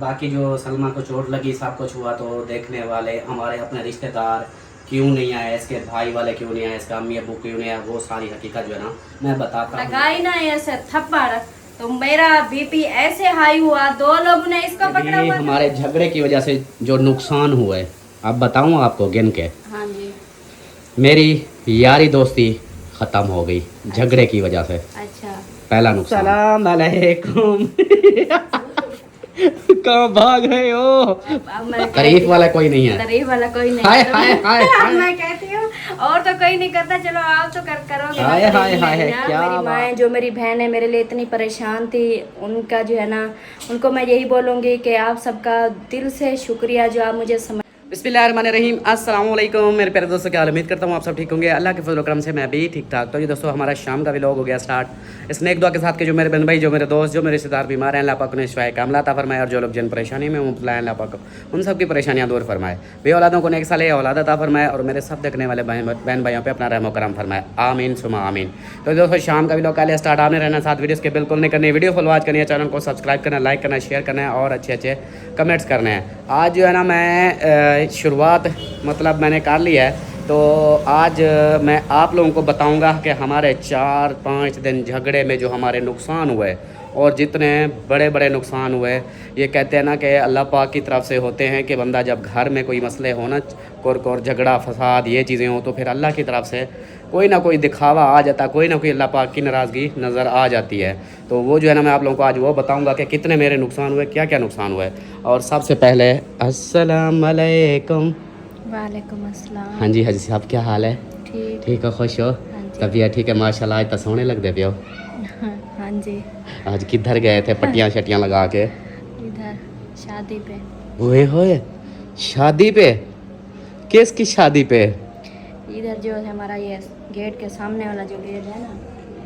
बाकी जो सलमा को चोट लगी, सब कुछ हुआ, तो देखने वाले हमारे अपने रिश्तेदार क्यों नहीं आए, इसके भाई वाले क्यों नहीं आए, इसका अम्मी अबू क्यों नहीं आए, वो सारी हकीकत जो है ना मैं बताता हूँ। लगाई ना ऐसे थप्पड़ तो मेरा बीपी ऐसे हाई हुआ, 2 लोगों ने इसको पकड़ा हुआ। हमारे झगड़े की वजह से जो नुकसान हुआ है अब बताऊँ आपको गिन के। हाँ जी। मेरी यारी दोस्ती खत्म हो गई झगड़े की वजह से। अच्छा। पहला नुकसान। सलाम अलैकुम। कहाँ भाग रहे हो? तारीफ वाला कोई नहीं है। तारीफ वाला कोई नहीं हाय है। हाय हाय हाय। मैं कहती हूँ और तो कोई नहीं करता, चलो आप तो करोगे। हाय हाय हाय क्या मेरी माँ जो मेरी बहन है मेरे लिए इतनी परेशान थी, उनका जो है ना, उनको मैं यही बोलूँगी कि आप सबका दिल से शुक्रिया जो आप मुझे समझ। बिस्मिल्लाहिर्रहमानिर्रहीम, अस्सलाम वालेकुम मेरे प्यारे दोस्तों, क्या उम्मीद करता हूँ आप सब ठीक होंगे। अल्लाह के फजल करम से मैं भी ठीक ठाक। तो ये दोस्तों हमारा शाम का व्लॉग हो गया स्टार्ट। इस नेक दुआ के साथ के जो मेरे बहन भाई, जो मेरे दोस्त, जो मेरे रिश्तेदार बीमार हैं, अल्लाह पाक उन्हें शिफाए कामिला अता फरमाए, और जो लोग जिन परेशानी में मुब्तला हैं अल्लाह पाक उन सब की परेशानियाँ दूर फरमाए। बे औलादों को नेक साले औलाद अता फरमाए, और मेरे सब देखने वाले बहन भाइयों पर अपना रहम करम फरमाए, आमीन सुमा आमीन। तो दोस्तों शाम का व्लॉग काले स्टार्ट आपने रहना, साथ वीडियोस के बिल्कुल नहीं करनी, वीडियो फुल वॉच करनी है, चैनल को सब्सक्राइब करना, लाइक करना, शेयर करना है, और अच्छे अच्छे कमेंट्स करने हैं। आज जो है ना मैं शुरुआत मतलब मैंने कर लिया है, तो आज मैं आप लोगों को बताऊंगा कि हमारे 4-5 दिन झगड़े में जो हमारे नुकसान हुए, और जितने बड़े बड़े नुकसान हुए, ये कहते हैं ना कि अल्लाह पाक की तरफ से होते हैं कि बंदा जब घर में कोई मसले हो ना, कोर झगड़ा फसाद ये चीज़ें हो, तो फिर अल्लाह की तरफ से कोई ना कोई दिखावा आ जाता, कोई ना कोई अल्लाह पाक की नाराज़गी नज़र आ जाती है। तो वो जो है ना मैं आप लोगों को आज वो बताऊंगा कि कितने मेरे नुकसान हुए, क्या क्या नुकसान हुए। और सबसे पहले अस्सलाम वालेकुम। वालेकुम अस्सलाम। हाँ जी साहब, क्या हाल है? ठीक हो, खुश हो? तबीयत ठीक है माशाल्लाह, आज तो सोने लगते पे हो। हाँ जी। आज किधर गए थे पट्टियाँ शटियाँ लगा के? इधर शादी पे। ओए होए, शादी पे? किसकी शादी पे? इधर जो है हमारा ये गेट के सामने वाला जो गेट है ना,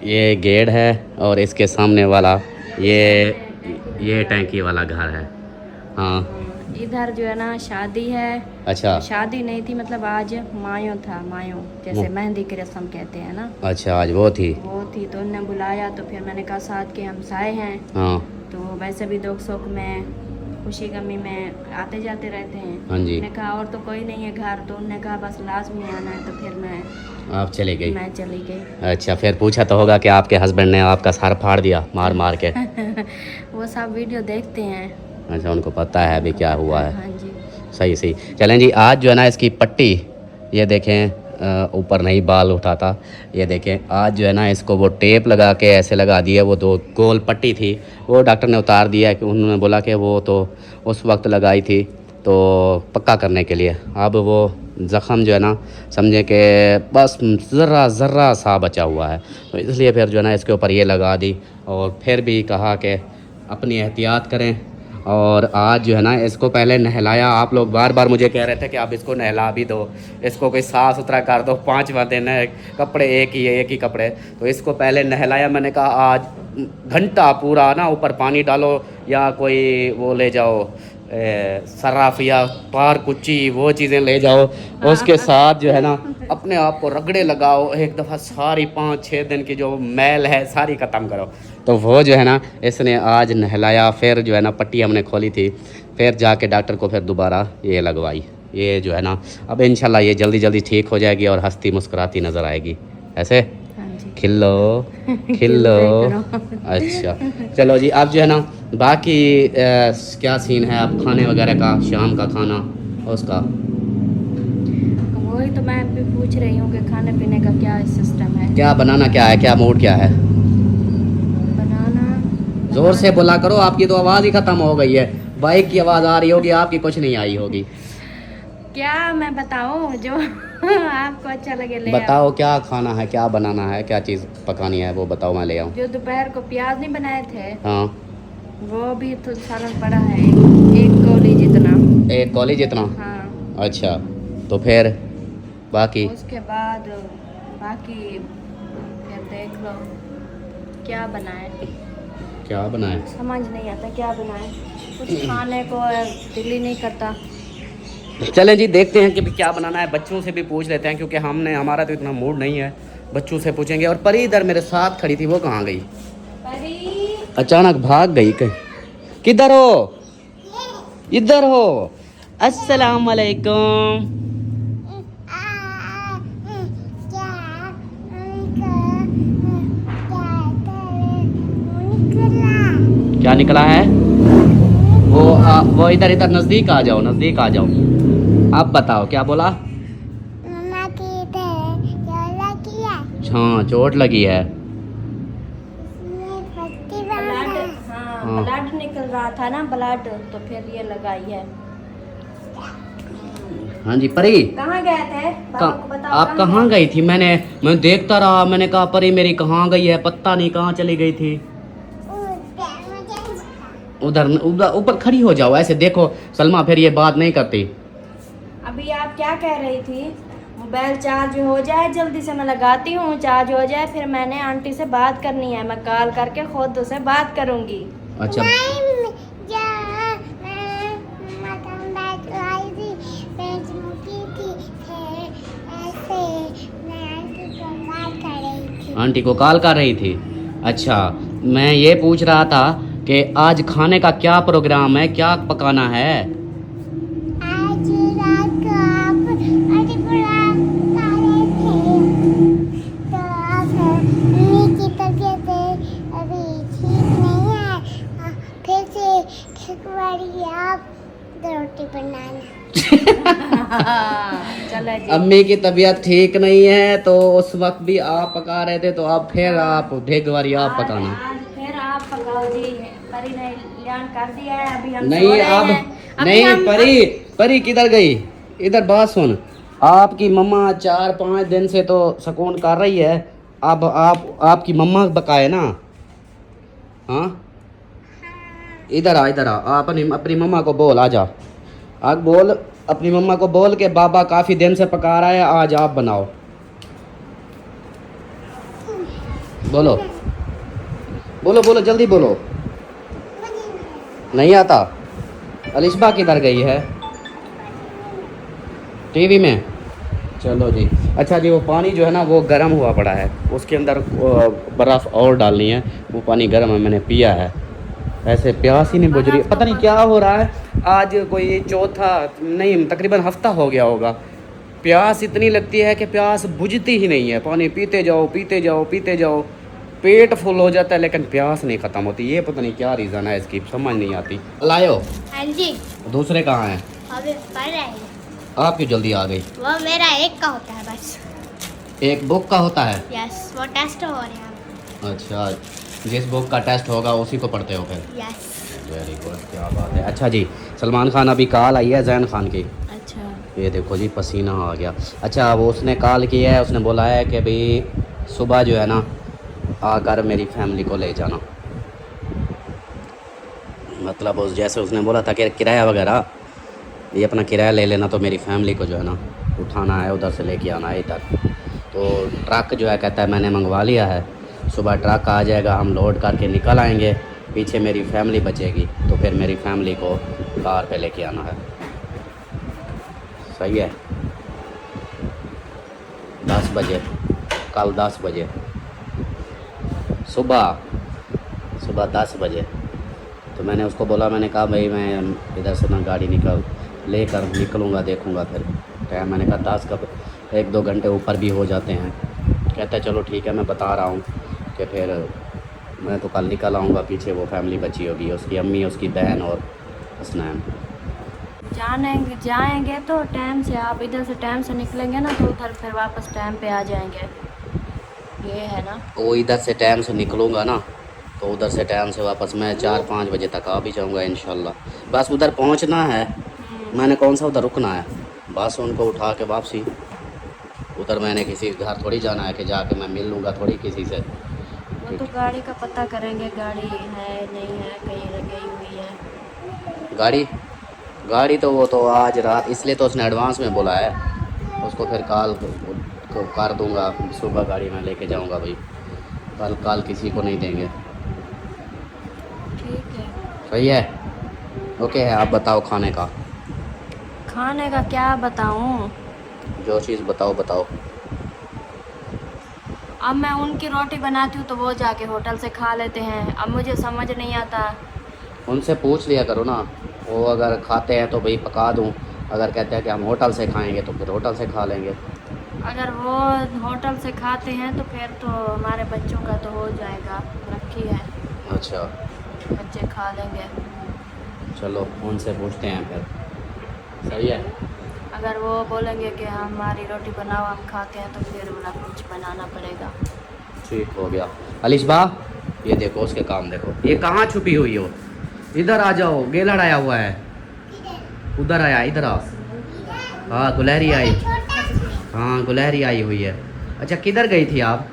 ये गेट है, और इसके सामने वाला ये टैंकी वाला घर है। हाँ, इधर जो है ना शादी है। अच्छा। शादी नहीं थी, मतलब आज मायो था, मायो जैसे मेहंदी की रस्म कहते हैं ना। अच्छा, आज वो थी? वो थी, तो उन्होंने बुलाया, तो फिर मैंने कहा साथ के हमसाए हैं। हाँ। तो वैसे भी दुख सुख में, खुशी गमी में आते जाते रहते हैं। हाँ जी। मैंने कहा और तो कोई नहीं है घर, तो उन्होंने कहा बस लाजमी आना है, तो फिर आप चले गई? मैं चली गई। अच्छा, फिर पूछा तो होगा कि आपके हस्बैंड ने आपका सर फाड़ दिया मार मार के? वो सब वीडियो देखते हैं। अच्छा, उनको पता है अभी क्या हुआ है। हाँ जी। सही। चलें जी, आज जो है ना इसकी पट्टी, ये देखें, ऊपर नहीं बाल उठाता, ये देखें आज जो है ना इसको वो टेप लगा के ऐसे लगा दिया। वो 2 गोल पट्टी थी, वो डॉक्टर ने उतार दिया, कि उन्होंने बोला कि वो तो उस वक्त लगाई थी तो पक्का करने के लिए। अब वो ज़ख़म जो है ना समझे कि बस ज़र्रा सा बचा हुआ है, तो इसलिए फिर जो है ना इसके ऊपर ये लगा दी, और फिर भी कहा कि अपनी एहतियात करें। और आज जो है ना इसको पहले नहलाया। आप लोग बार बार मुझे कह रहे थे कि आप इसको नहला भी दो, इसको कोई साफ़ सुथरा कर दो, 5वां दिन है, कपड़े एक ही कपड़े। तो इसको पहले नहलाया। मैंने कहा आज घंटा पूरा ना ऊपर पानी डालो, या कोई वो ले जाओ सर्राफ या पार कुच्ची, वो चीज़ें ले जाओ, उसके साथ जो है ना अपने आप को रगड़े लगाओ, एक दफ़ा सारी 5-6 दिन की जो मैल है सारी ख़त्म करो। तो वो जो है ना इसने आज नहलाया। फिर जो है ना पट्टी हमने खोली थी, फिर जाके डॉक्टर को फिर दोबारा ये लगवाई। ये जो है ना अब इंशाल्लाह ये जल्दी ठीक हो जाएगी, और हंसती मुस्कुराती नज़र आएगी ऐसे। खिल्लो खिल्लो। अच्छा चलो जी, अब जो है ना बाकी क्या सीन है अब खाने वगैरह का, शाम का खाना उसका? वही तो मैं भी पूछ रही हूँ कि खाने पीने का क्या सिस्टम है, क्या बनाना, क्या है, क्या मूड क्या है? बनाना जोर से बोला करो, आपकी तो आवाज़ ही ख़त्म हो गई है। बाइक की आवाज़ आ रही होगी, आपकी कुछ नहीं आई होगी। क्या मैं बताऊँ जो आपको अच्छा लगे ले बताओ क्या खाना है, क्या बनाना है, क्या चीज़ पकानी है, वो बताओ मैं ले आऊँ। जो दोपहर को प्याज नहीं बनाए थे, हाँ, वो भी तो सालन पड़ा है, एक कौली जितना। एक कॉलेज इतना? हाँ। अच्छा, तो फिर बाकी? उसके बाद बाकी फिर देख लो क्या बनाए। क्या बनाए समझ नहीं आता क्या बनाए, कुछ खाने को दिल ही नहीं करता। चलें जी, देखते हैं कि क्या बनाना है। बच्चों से भी पूछ लेते हैं, क्योंकि हमारा तो इतना मूड नहीं है। बच्चों से पूछेंगे। और परी इधर मेरे साथ खड़ी थी, वो कहाँ गई? परी अचानक भाग गई कहीं। किधर हो? इधर हो। अस्सलाम वालेकुम। क्या निकला है? वो इधर इधर नजदीक आ जाओ, नजदीक आ जाओ। आप बताओ क्या बोला? मम्मा की क्या लगी है? हाँ चोट लगी है। इसमें पट्टी ब्लड, बांधा। हाँ हाँ। ब्लड निकल रहा था ना, ब्लड, तो फिर ये लगाई है। हाँ जी परी, कहाँ गए थे? पापा को बताओ। आप कहाँ गई थी? मैं देखता रहा, मैंने कहा परी मेरी कहाँ गई है, पता नहीं कहाँ चली गई थी। उधर उधर ऊपर खड़ी हो जाओ, ऐसे देखो सलमा फिर ये बात नहीं करती। अभी आप क्या कह रही थी? मोबाइल चार्ज हो जाए जल्दी से, मैं लगाती हूँ, चार्ज हो जाए, फिर मैंने आंटी से बात करनी है, मैं कॉल करके खुद उससे बात करूँगी। अच्छा आंटी को कॉल कर रही थी। अच्छा मैं ये पूछ रहा था कि आज खाने का क्या प्रोग्राम है, क्या पकाना है? आज रात को आप अरे बुला रहे थे, तो अब मम्मी की तबीयत अभी ठीक नहीं है, फिर से खिचड़ी आप रोटी बनाना। चलो जी। अम्मी की तबीयत ठीक नहीं है तो उस वक्त भी आप पका रहे थे, तो अब फिर आप ढेगवारी आप पकाना। आज फिर आप पकाओ जी। परी ने लियान कर दिया है, अभी हम सो नहीं रहे अब हैं। अभी नहीं, हम- परी परी किधर गई? इधर बात सुन, आपकी मम्मा 4-5 दिन से तो सुकून कर रही है, अब आपकी मम्मा बकाए ना। हाँ इधर आ, इधर आ, अपनी मम्मा को बोल, आ जा, आग बोल अपनी मम्मा को बोल के बाबा काफी दिन से पका रहा है, आज आप बनाओ। बोलो बोलो बोलो जल्दी बोलो। नहीं आता? अलिशबा किधर गई है? टीवी में। चलो जी। अच्छा जी वो पानी जो है ना वो गर्म हुआ पड़ा है, उसके अंदर बर्फ़ और डालनी है, वो पानी गर्म है, मैंने पिया है, ऐसे प्यास ही नहीं बुझ रही। पता नहीं क्या हो रहा है, आज कोई चौथा नहीं तकरीबन हफ्ता हो गया होगा, प्यास इतनी लगती है कि प्यास बुझती ही नहीं है, पानी पीते जाओ पीते जाओ पीते जाओ, पेट फुल हो जाता है लेकिन प्यास नहीं ख़त्म होती। ये पता नहीं क्या रीज़न है इसकी, समझ नहीं आती। लायो हाँ जी, दूसरे कहाँ हैं? अभी पढ़ रहे हैं। आप क्यों जल्दी आ गई? वो मेरा एक का होता है बस। एक बुक का होता है? यस, वो टेस्ट हो रहे हैं। अच्छा जिस बुक का टेस्ट होगा उसी को पढ़ते हो फिर? यस। वेरी गुड, क्या बात है। अच्छा जी सलमान खान अभी कॉल आई है जैन खान की, अच्छा ये देखो जी पसीना आ गया। अच्छा वो उसने कॉल किया है, उसने बोला है कि भाई सुबह जो है ना आकर मेरी फैमिली को ले जाना, मतलब उस जैसे उसने बोला था कि किराया वगैरह ये अपना किराया ले लेना, तो मेरी फैमिली को जो है ना उठाना है, उधर से लेके आना है इधर। तो ट्रक जो है कहता है मैंने मंगवा लिया है, सुबह ट्रक आ जाएगा, हम लोड करके निकल आएंगे, पीछे मेरी फैमिली बचेगी, तो फिर मेरी फैमिली को कार पे लेके आना है। सही है? 10 बजे, कल 10 बजे सुबह 10 बजे। तो मैंने उसको बोला, मैंने कहा भाई मैं इधर से ना गाड़ी लेकर निकलूँगा, देखूँगा फिर टाइम, मैंने कहा 10 कब 1-2 घंटे ऊपर भी हो जाते हैं। कहता है चलो ठीक है, मैं बता रहा हूँ कि फिर मैं तो कल निकल आऊँगा, पीछे वो फैमिली बची होगी, उसकी अम्मी, उसकी बहन और हसनैन। जाएंगे तो टाइम से, आप इधर से टाइम से निकलेंगे ना तो उधर फिर वापस टाइम पे आ जाएंगे, ये है ना। वो इधर से टाइम से निकलूँगा ना तो उधर से टाइम से वापस मैं 4-5 बजे तक आ भी जाऊँगा इंशाल्लाह। बस उधर पहुँचना है, मैंने कौन सा उधर रुकना है, बस उनको उठा के वापसी। उधर मैंने किसी घर थोड़ी जाना है कि जाके मैं मिल लूँगा थोड़ी किसी से। वो तो गाड़ी का पता करेंगे, गाड़ी है नहीं है, कहीं गई हुई है गाड़ी तो वो तो आज रात, इसलिए तो उसने एडवांस में बोला है, उसको फिर कॉल को कर दूँगा, सुबह गाड़ी में लेके जाऊँगा भाई, कल किसी को नहीं देंगे। ठीक है। सही है? ओके है। आप बताओ खाने का क्या बताऊं? जो चीज़ बताओ। अब मैं उनकी रोटी बनाती हूँ तो वो जाके होटल से खा लेते हैं, अब मुझे समझ नहीं आता। उनसे पूछ लिया करो ना। वो अगर खाते हैं तो भाई पका दूँ, अगर कहते हैं कि हम होटल से खाएंगे तो फिर होटल से खा लेंगे। अगर वो होटल से खाते हैं तो फिर तो हमारे बच्चों का तो हो जाएगा, रखी है, अच्छा बच्चे खा लेंगे। चलो उनसे पूछते हैं फिर, सही है। अगर वो बोलेंगे कि हमारी रोटी बनाओ हम खाते हैं तो फिर उन्हें कुछ बनाना पड़ेगा। ठीक हो गया। अलिशबा ये देखो उसके काम देखो, ये कहाँ छुपी हुई हो, इधर आ जाओ, गेलड़ आया हुआ है, उधर आया, इधर आ। हाँ गुलहरी आई, हाँ गुलहरी आई हुई है। अच्छा किधर गई थी आप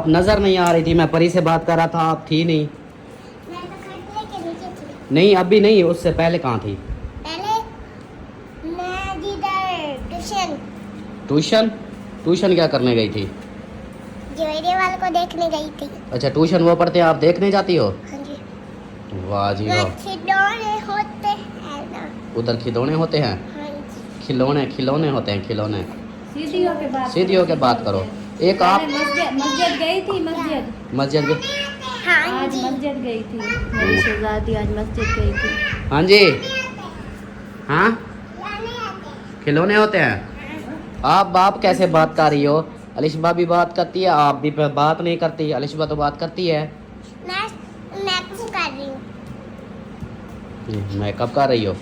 नज़र नहीं आ रही थी, मैं परी से बात कर रहा था, आप थी नहीं। मैं तो खतरे के नीचे थी। नहीं अभी नहीं, उससे पहले कहाँ थी? पहले मैं जिधर ट्यूशन ट्यूशन? ट्यूशन क्या करने गई थी? ज्वेलरी वाले को देखने गई थी। अच्छा ट्यूशन वो पढ़ते हैं, आप देखने जाती हो? हाँ जी। वाह जी वाह। खिलौने होते हैं ना। उधर खिलौने होते हैं? हाँ जी। खिलौने होते हैं, खिलौने। सीधी होके बात सीधी होके बात करो। एक आप मस्जिद गई थी, मस्जिद हाँ आज जी। मस्जिद गई थी, मेरी शहजादी आज मस्जिद गई थी। हाँ जी, हाँ खिलौने होते हैं। आप कैसे बात कर रही हो? अलिशबा भी बात करती है, आप भी बात नहीं करती। अलिशबा तो बात करती है। मैं कुछ कर रही हूँ। मेकअप कर रही हो?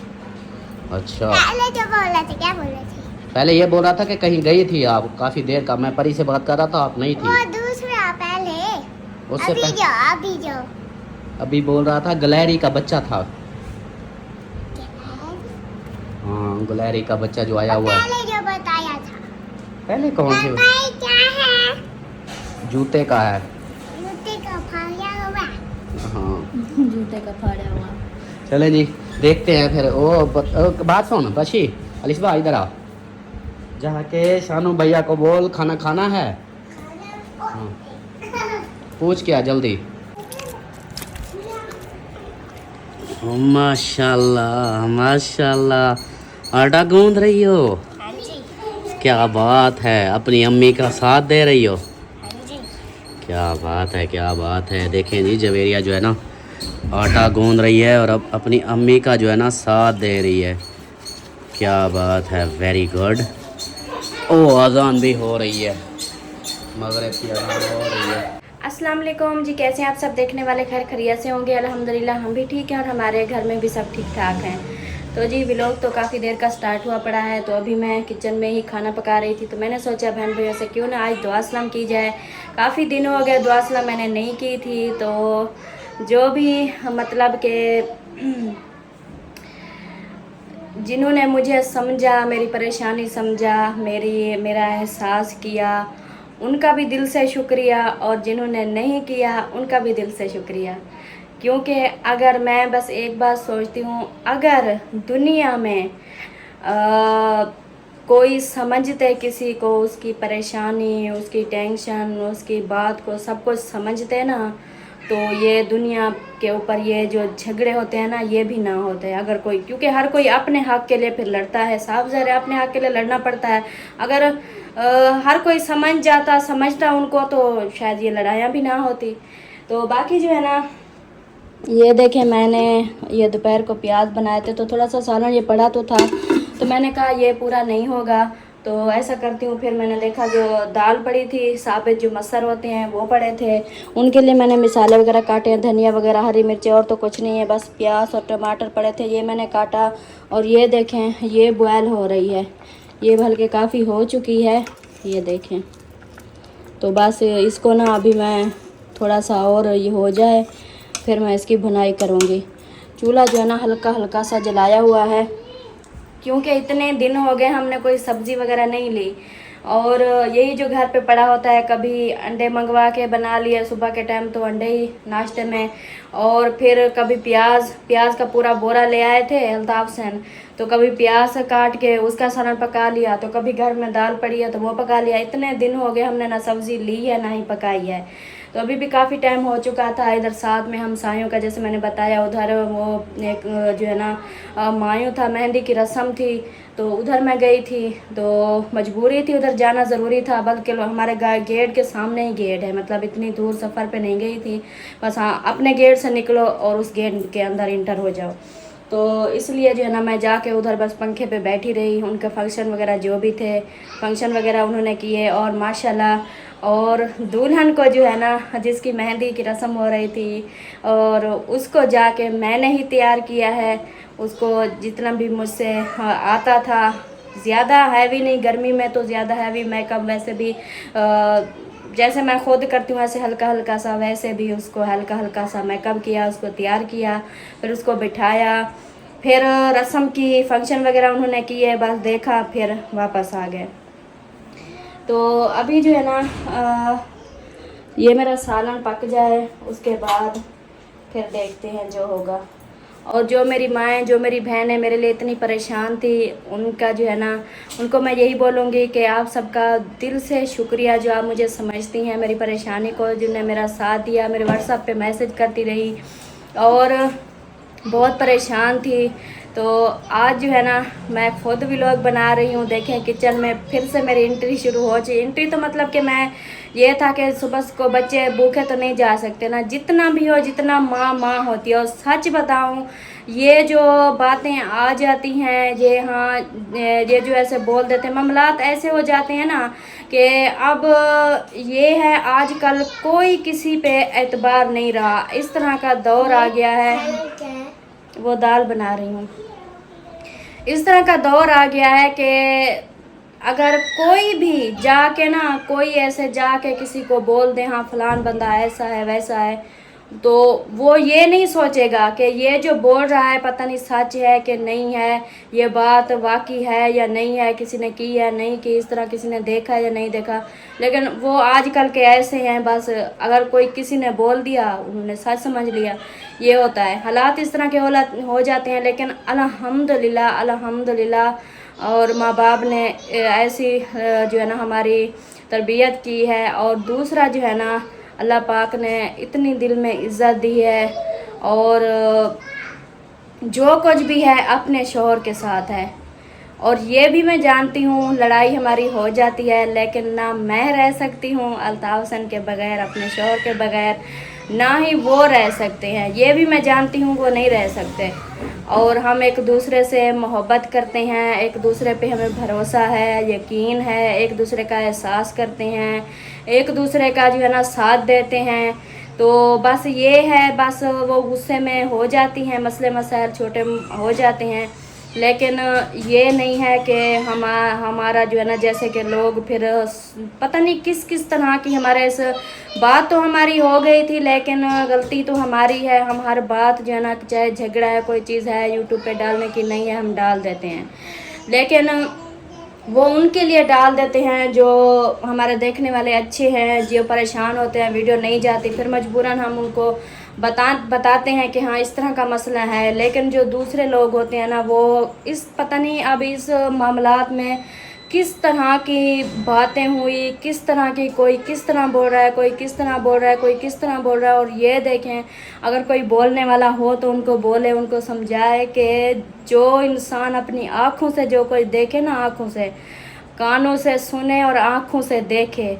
अच्छा पहले जो बोल रहे थे, क्या बोल रहे थे? पहले ये बोल रहा था कि कहीं गई थी आप काफ़ी देर का, मैं परी से बात कर रहा था, आप नहीं वो थी। दूसरा पहले। उससे अभी पहले जाओ, अभी जाओ। अभी बोल रहा था गुलहरी का बच्चा था। हाँ गुलहरी का बच्चा जो आया हुआ है। पहले जो बताया था। पहले कौन से? पापा ये क्या है? जूते का है। जूते का फाड़ा हुआ। हाँ जूते का फाड़ा हुआ। चले जी देखते हैं फिर। बात सुन बशी, अलिशबा इधर आ, जाके शानू भैया को बोल खाना खाना है। हाँ पूछ क्या जल्दी। माशाल्लाह माशाल्लाह, आटा गूंद रही हो? हाँ जी। क्या बात है, अपनी अम्मी का साथ दे रही हो? हाँ जी। क्या बात है, क्या बात है। देखें जी जवेरिया जो है ना आटा गूंद रही है और अब अपनी अम्मी का जो है ना साथ दे रही है। क्या बात है, वेरी गुड। ओ अजान भी हो रही है, मगरिब की अजान हो रही है। अस्सलाम वालेकुम जी, कैसे हैं आप सब? देखने वाले खैर खैरियत से होंगे। अल्हम्दुलिल्लाह हम भी ठीक हैं और हमारे घर में भी सब ठीक ठाक हैं। तो जी व्लॉग तो काफ़ी देर का स्टार्ट हुआ पड़ा है। तो अभी मैं किचन में ही खाना पका रही थी, तो मैंने सोचा बहन भैया से क्यों ना आज दुआ सलाम की जाए। काफ़ी दिन हो गए दुआ सलाम मैंने नहीं की थी। तो जो भी मतलब के जिन्होंने मुझे समझा, मेरी परेशानी समझा, मेरा एहसास किया, उनका भी दिल से शुक्रिया, और जिन्होंने नहीं किया उनका भी दिल से शुक्रिया। क्योंकि अगर मैं बस एक बात सोचती हूँ, अगर दुनिया में कोई समझते किसी को, उसकी परेशानी, उसकी टेंशन, उसकी बात को सब कुछ समझते ना, तो ये दुनिया के ऊपर ये जो झगड़े होते हैं ना, ये भी ना होते। अगर कोई, क्योंकि हर कोई अपने हक के लिए फिर लड़ता है, साफ ज़ाहिर है अपने हक के लिए लड़ना पड़ता है। अगर हर कोई समझता उनको, तो शायद ये लड़ाइयाँ भी ना होती। तो बाकी जो है ना, ये देखें मैंने ये दोपहर को प्याज बनाए थे, तो थोड़ा सा सालन ये पड़ा तो था, तो मैंने कहा ये पूरा नहीं होगा, तो ऐसा करती हूँ। फिर मैंने देखा जो दाल पड़ी थी, साबित जो मसर होते हैं वो पड़े थे, उनके लिए मैंने मिसाले वगैरह काटे हैं, धनिया वगैरह, हरी मिर्चें, और तो कुछ नहीं है, बस प्याज और टमाटर पड़े थे, ये मैंने काटा। और ये देखें ये बॉयल हो रही है, ये बल्कि काफ़ी हो चुकी है, ये देखें। तो बस इसको ना अभी मैं थोड़ा सा और ये हो जाए, फिर मैं इसकी भुनाई करूँगी। चूल्हा जो है ना हल्का हल्का सा जलाया हुआ है, क्योंकि इतने दिन हो गए हमने कोई सब्ज़ी वगैरह नहीं ली, और यही जो घर पे पड़ा होता है, कभी अंडे मंगवा के बना लिए सुबह के टाइम, तो अंडे ही नाश्ते में, और फिर कभी प्याज का पूरा बोरा ले आए थे अल्ताफ सेन, तो कभी प्याज काट के उसका सालन पका लिया, तो कभी घर में दाल पड़ी है तो वो पका लिया। इतने दिन हो गए हमने ना सब्ज़ी ली है ना ही पकाई है। तो अभी भी काफ़ी टाइम हो चुका था। इधर साथ में हम सायों का, जैसे मैंने बताया, उधर वो एक जो है ना मायूं था, मेहंदी की रस्म थी, तो उधर मैं गई थी। तो मजबूरी थी, उधर जाना ज़रूरी था, बल्कि हमारे गेट के सामने ही गेट है, मतलब इतनी दूर सफ़र पे नहीं गई थी। बस हाँ, अपने गेट से निकलो और उस गेट के अंदर इंटर हो जाओ। तो इसलिए जो है ना मैं जाके उधर बस पंखे पे बैठी रही। उनके फंक्शन वगैरह जो भी थे, फंक्शन वगैरह उन्होंने किए, और माशाल्लाह, और दुल्हन को जो है ना जिसकी मेहंदी की रस्म हो रही थी, और उसको जाके मैंने ही तैयार किया है। उसको जितना भी मुझसे आता था, ज़्यादा हैवी नहीं, गर्मी में तो ज़्यादा हैवी मेकअप वैसे भी जैसे मैं खुद करती हूँ ऐसे हल्का हल्का सा, वैसे भी उसको हल्का हल्का सा मेकअप किया, उसको तैयार किया, फिर उसको बिठाया, फिर रस्म की, फंक्शन वगैरह उन्होंने किए, बस देखा, फिर वापस आ गए। तो अभी जो है ना ये मेरा सालन पक जाए, उसके बाद फिर देखते हैं जो होगा। और जो मेरी माएँ, जो मेरी बहनें मेरे लिए इतनी परेशान थी, उनका जो है ना, उनको मैं यही बोलूँगी कि आप सबका दिल से शुक्रिया, जो आप मुझे समझती हैं, मेरी परेशानी को, जिन्होंने मेरा साथ दिया, मेरे व्हाट्सएप पे मैसेज करती रही और बहुत परेशान थी। तो आज जो है ना मैं खुद व्लॉग बना रही हूँ। देखें, किचन में फिर से मेरी एंट्री शुरू हो गई। एंट्री तो मतलब कि मैं ये था कि सुबह को बच्चे भूखे तो नहीं जा सकते ना, जितना भी हो, जितना माँ माँ होती है। और सच बताऊँ, ये जो बातें आ जाती हैं, ये हाँ, ये जो ऐसे बोल देते हैं, मामलात ऐसे हो जाते हैं ना कि अब ये है, आजकल कोई किसी पे एतबार नहीं रहा, इस तरह का दौर आ गया है। वो दाल बना रही हूँ। इस तरह का दौर आ गया है कि अगर कोई भी जाके ना, कोई ऐसे जाके किसी को बोल दे, हाँ फलान बंदा ऐसा है वैसा है, तो वो ये नहीं सोचेगा कि ये जो बोल रहा है पता नहीं सच है कि नहीं है, ये बात वाकई है या नहीं है, किसी ने की है नहीं की, इस तरह किसी ने देखा या नहीं देखा। लेकिन वो आजकल के ऐसे हैं, बस अगर कोई किसी ने बोल दिया, उन्होंने सच समझ लिया। ये होता है, हालात इस तरह के हो जाते हैं। लेकिन अल्हम्दुलिल्लाह, अल्हम्दुलिल्लाह, और माँ बाप ने ऐसी जो है ना हमारी तरबियत की है। और दूसरा जो है ना, अल्लाह पाक ने इतनी दिल में इज़्ज़त दी है, और जो कुछ भी है अपने शौहर के साथ है। और ये भी मैं जानती हूँ, लड़ाई हमारी हो जाती है, लेकिन ना मैं रह सकती हूँ अल्ताफ़ हसन के बग़ैर, अपने शौहर के बग़ैर, ना ही वो रह सकते हैं। ये भी मैं जानती हूँ वो नहीं रह सकते। और हम एक दूसरे से मोहब्बत करते हैं, एक दूसरे पे हमें भरोसा है, यकीन है, एक दूसरे का एहसास करते हैं, एक दूसरे का जो है ना साथ देते हैं। तो बस ये है, बस वो गुस्से में हो जाती हैं, मसले मसाइल छोटे हो जाते हैं। लेकिन ये नहीं है कि हमारा जो है ना, जैसे कि लोग फिर पता नहीं किस किस तरह की हमारे इस बात तो हमारी हो गई थी, लेकिन गलती तो हमारी है। हम हर बात जो है ना, चाहे झगड़ा है, कोई चीज़ है, यूट्यूब पे डालने की नहीं है, हम डाल देते हैं। लेकिन वो उनके लिए डाल देते हैं जो हमारे देखने वाले अच्छे हैं, जो परेशान होते हैं, वीडियो नहीं जाती, फिर मजबूरन हम उनको बताते हैं कि हाँ इस तरह का मसला है। लेकिन जो दूसरे लोग होते हैं ना, वो इस पता नहीं अब इस मामलात में किस तरह की बातें हुई, किस तरह की, कोई किस तरह बोल रहा है, कोई किस तरह बोल रहा है, कोई किस तरह बोल रहा है। और ये देखें, अगर कोई बोलने वाला हो तो उनको बोले, उनको समझाए कि जो इंसान अपनी आँखों से जो कोई देखे ना, आँखों से, कानों से सुने और आँखों से देखे,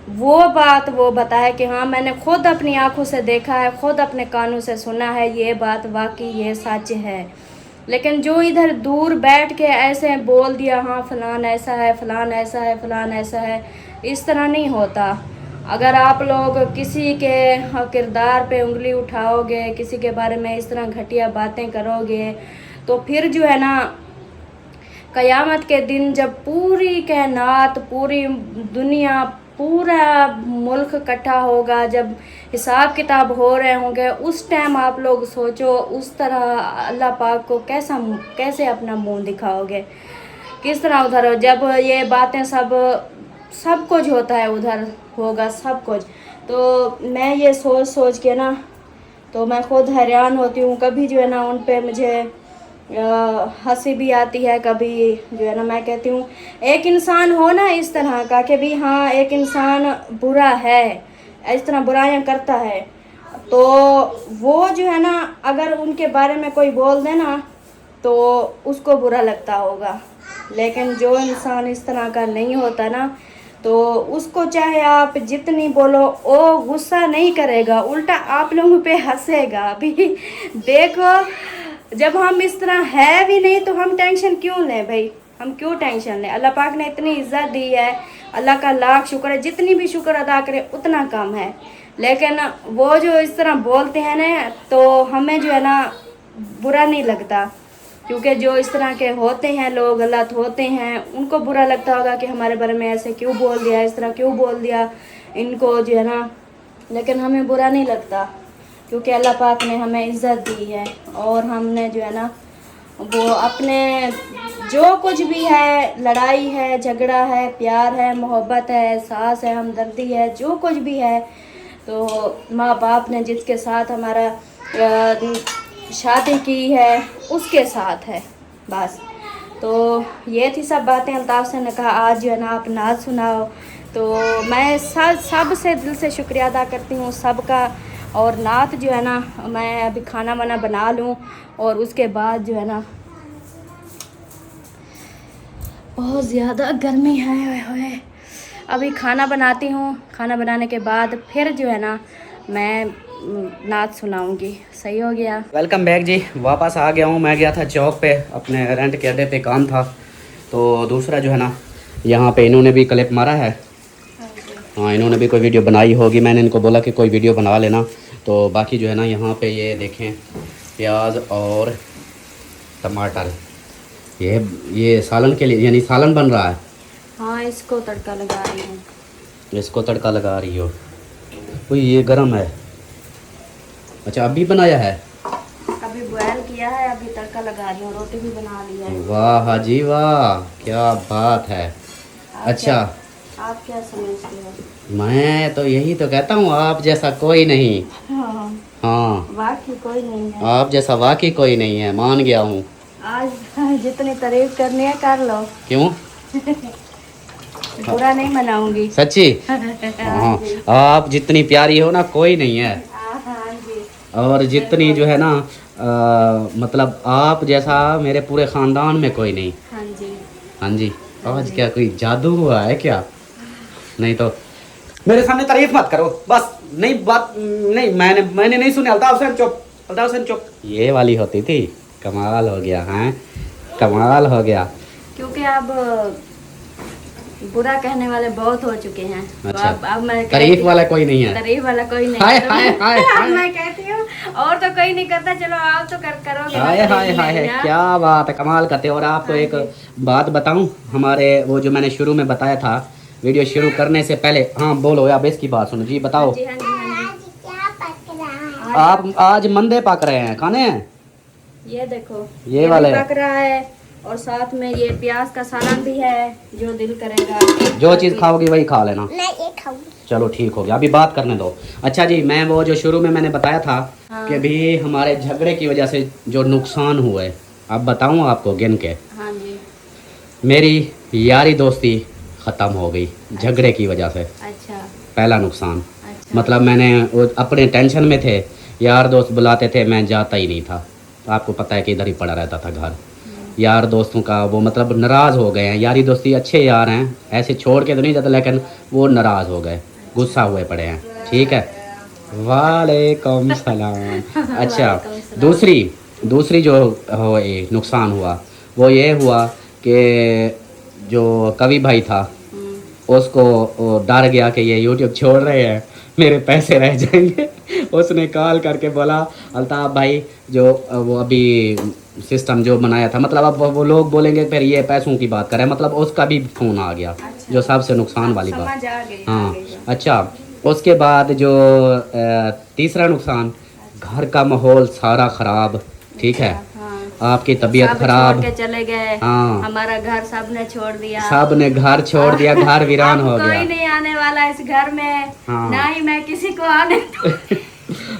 वो बात वो बताए कि हाँ मैंने खुद अपनी आँखों से देखा है, खुद अपने कानों से सुना है, ये बात वाकई ये सच है। लेकिन जो इधर दूर बैठ के ऐसे बोल दिया, हाँ फलान ऐसा है, फलान ऐसा है, फलान ऐसा है, इस तरह नहीं होता। अगर आप लोग किसी के किरदार पे उंगली उठाओगे, किसी के बारे में इस तरह घटिया बातें करोगे, तो फिर जो है ना क़यामत के दिन जब पूरी कायनात, पूरी दुनिया, पूरा मुल्क इकट्ठा होगा, जब हिसाब किताब हो रहे होंगे, उस टाइम आप लोग सोचो उस तरह अल्लाह पाक को कैसे अपना मुंह दिखाओगे, किस तरह उधर हो, जब ये बातें सब कुछ होता है, उधर होगा सब कुछ। तो मैं ये सोच के ना, तो मैं खुद हैरान होती हूँ। कभी जो है ना उन पे मुझे हंसी भी आती है, कभी जो है ना मैं कहती हूँ एक इंसान हो ना इस तरह का कि भी हाँ एक इंसान बुरा है, इस तरह बुराइयां करता है, तो वो जो है ना अगर उनके बारे में कोई बोल दे ना तो उसको बुरा लगता होगा। लेकिन जो इंसान इस तरह का नहीं होता ना, तो उसको चाहे आप जितनी बोलो वो गुस्सा नहीं करेगा, उल्टा आप लोगों पे हंसेगा। अभी देखो जब हम इस तरह है भी नहीं तो हम टेंशन क्यों लें भाई, हम क्यों टेंशन लें। अल्लाह पाक ने इतनी इज्जत दी है, अल्लाह का लाख शुक्र है, जितनी भी शुक्र अदा करें उतना कम है। लेकिन वो जो इस तरह बोलते हैं ना तो हमें जो है ना बुरा नहीं लगता, क्योंकि जो इस तरह के होते हैं लोग, गलत होते हैं, उनको बुरा लगता होगा कि हमारे बारे में ऐसे क्यों बोल दिया, इस तरह क्यों बोल दिया इनको जो है ना। लेकिन हमें बुरा नहीं लगता क्योंकि अल्लाह पाक ने हमें इज़्ज़त दी है और हमने जो है ना वो अपने जो कुछ भी है, लड़ाई है, झगड़ा है, प्यार है, मोहब्बत है, एहसास है, हमदर्दी है, जो कुछ भी है, तो माँ बाप ने जिसके साथ हमारा शादी की है उसके साथ है बस। तो ये थी सब बातें। अल्ताफ़ से ने कहा आज जो है ना आप नात सुनाओ, तो मैं सब से दिल से शुक्रिया अदा करती हूँ सबका। और नात जो है ना मैं अभी खाना वाना बना लूँ और उसके बाद जो है ना बहुत ज़्यादा गर्मी है, अभी खाना बनाती हूँ, खाना बनाने के बाद फिर जो है ना मैं नात सुनाऊंगी। सही हो गया। वेलकम बैक जी, वापस आ गया हूँ। मैं गया था चौक पे, अपने रेंट के अड्डे पे काम था। तो दूसरा जो है ना यहाँ पे इन्होंने भी क्लिप मारा है। हाँ, इन्होंने भी कोई वीडियो बनाई होगी, मैंने इनको बोला कि कोई वीडियो बना लेना। तो बाकी जो है ना यहाँ पे ये देखें प्याज और टमाटर, ये सालन के लिए, यानी सालन बन रहा है। हाँ, इसको तड़का लगा रही हूँ। इसको तड़का लगा रही हो। कोई ये गरम है। अच्छा, अभी बनाया है? अभी बॉयल किया है, अभी तड़का लगा रही हूँ। रोटी भी बना ली है। वाह जी वाह, क्या बात है। अच्छा, आप क्या समझते हो? मैं तो यही तो कहता हूँ, आप जैसा कोई नहीं। हाँ, हाँ, वाकई कोई नहीं है। आप जैसा वाकई कोई नहीं है, मान गया हूँ। आज जितनी तारीफ करनी है कर लो। क्यों? बुरा नहीं मनाऊंगी। सच्ची? हाँ, आप जितनी प्यारी हो ना कोई नहीं है। हाँ जी। और जितनी जो है ना मतलब आप जैसा मेरे पूरे ख़ानदान में कोई नहीं। हाँ जी। हाँ जी। आज क्या कोई जादू हुआ है क्या? नहीं तो मेरे सामने तारीफ मत करो बस। नहीं बात नहीं, मैंने नहीं सुनी। अल्ताफ़ हुसैन चुप, अल्ताफ़ हुसैन चुप। ये वाली होती थी। कमाल हो गया है, कमाल हो गया। क्योंकि अब बुरा कहने वाले बहुत हो चुके हैं। अच्छा, तो अब मैं तारीफ वाला कोई नहीं है। तारीफ वाला कोई नहीं हाय है। तो हाय हाय अब हाय। मैं कहती हूँ और तो कोई नहीं करता, चलो आप तो करोगे ना हाय तारीफ हाय हाय मेरी, हाय, हाँ? क्या बात है, कमाल करते हो। और आपको एक बात बताऊं, हमारे वो जो मैंने शुरू में बताया था, वीडियो शुरू करने से पहले। हाँ बोलो, आप इसकी बात सुनो जी, बताओ। जी हाँ जी हाँ आज क्या पक रहा है? आप आज मंदे पक रहे हैं, खाने हैं? जी। ये देखो, ये वाले भी पक रहा है और साथ में ये प्याज का सालन भी है, जो दिल करेगा। जो चीज़ खाओगी वही खा लेना। मैं ये खाऊंगी। चलो ठीक हो गया, अभी बात करने दो। अच्छा जी, मैं वो जो शुरू में मैंने बताया था कि भी हमारे झगड़े की वजह से जो नुकसान हुए, अब बताऊँ आपको गिन के। हाँ जी। मेरी यारी दोस्ती ख़त्म हो गई झगड़े की वजह से। अच्छा पहला नुकसान। अच्छा। मतलब मैंने वो अपने टेंशन में थे, यार दोस्त बुलाते थे, मैं जाता ही नहीं था। आपको पता है कि इधर ही पड़ा रहता था घर। यार दोस्तों का वो मतलब नाराज़ हो गए हैं। यारी दोस्ती अच्छे यार हैं, ऐसे छोड़ के तो नहीं जाते, लेकिन वो नाराज़ हो गए, गुस्सा हुए पड़े हैं। ठीक है, वालेकुम सलाम। अच्छा, दूसरी जो नुकसान हुआ वो ये हुआ कि जो कवि भाई था उसको डर गया कि ये YouTube छोड़ रहे हैं, मेरे पैसे रह जाएंगे। उसने कॉल करके बोला, अल्ताफ़ भाई जो वो अभी सिस्टम जो बनाया था, मतलब अब वो लोग बोलेंगे फिर ये पैसों की बात करें, मतलब उसका भी फ़ोन आ गया। अच्छा। जो सबसे नुकसान वाली बात। समझ आ गई, हाँ। आ गई। अच्छा, उसके बाद जो तीसरा नुकसान, घर का माहौल सारा ख़राब। ठीक है, हाँ। आपकी तबीयत सब खराब। छोड़ के चले गए। हाँ। हमारा घर सबने छोड़ दिया। सब ने घर छोड़ दिया, घर वीरान अब हो कोई गया। नहीं आने वाला इस घर में। हाँ। ना ही मैं किसी को आने